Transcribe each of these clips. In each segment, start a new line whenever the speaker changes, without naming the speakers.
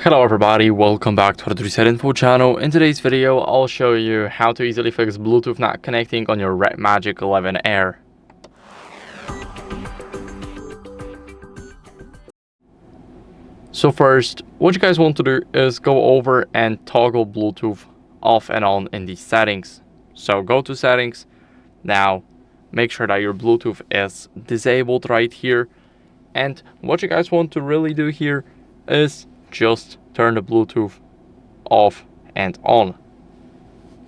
Hello everybody, welcome back to HardReset.Info channel. In today's video, I'll show you how to easily fix Bluetooth not connecting on your RedMagic 11 Air. So first, what you guys want to do is go over and toggle Bluetooth off and on in the settings. So go to settings. Now, make sure that your Bluetooth is disabled right here. And what you guys want to really do here is just turn the Bluetooth off and on.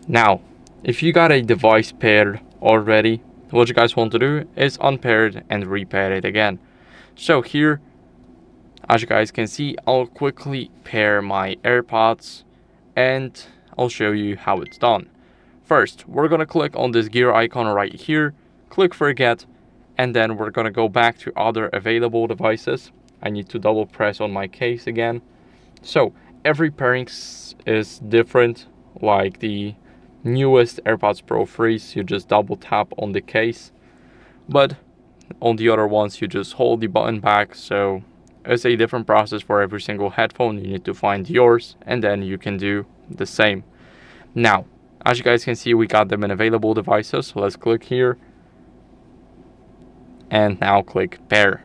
Now, if you got a device paired already, what you guys want to do is unpair it and repair it again. So here, as you guys can see, I'll quickly pair my AirPods and I'll show you how it's done. First, we're gonna click on this gear icon right here, click forget, and then we're gonna go back to other available devices. I need to double press on my case again. So every pairing is different. Like the newest AirPods Pro 3s, you just double tap on the case, but on the other ones you just hold the button back. So it's a different process for every single headphone. You need to find yours and then you can do the same. Now, as you guys can see, we got them in available devices. So let's click here and now click pair.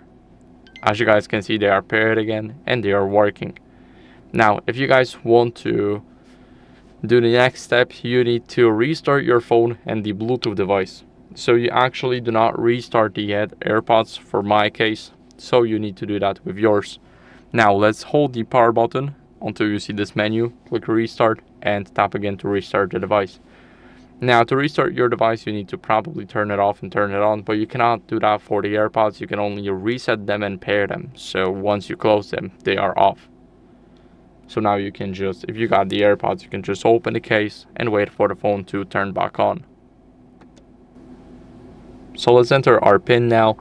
As you guys can see, they are paired again and they are working. Now, if you guys want to do the next step, you need to restart your phone and the Bluetooth device. So you actually do not restart the AirPods for my case. So you need to do that with yours. Now let's hold the power button until you see this menu, click restart and tap again to restart the device. Now to restart your device, you need to probably turn it off and turn it on, but you cannot do that for the AirPods. You can only reset them and pair them. So once you close them, they are off. So now you can just, if you got the AirPods, you can just open the case and wait for the phone to turn back on. So let's enter our PIN now.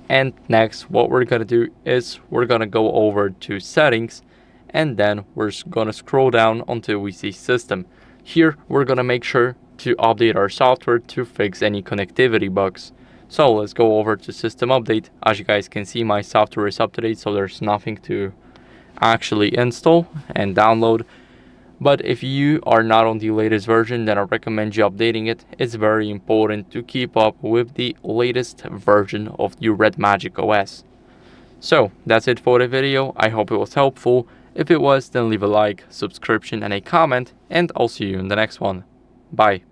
And next, what we're gonna do is we're gonna go over to settings and then we're gonna scroll down until we see system. Here, we're gonna make sure to update our software to fix any connectivity bugs. So let's go over to system update. As you guys can see, my software is up to date, so there's nothing to actually install and download. But if you are not on the latest version, then I recommend you updating it. It's very important to keep up with the latest version of your RedMagic OS. So that's it for the video. I hope it was helpful. If it was, then leave a like, subscription, and a comment, and I'll see you in the next one. Bye.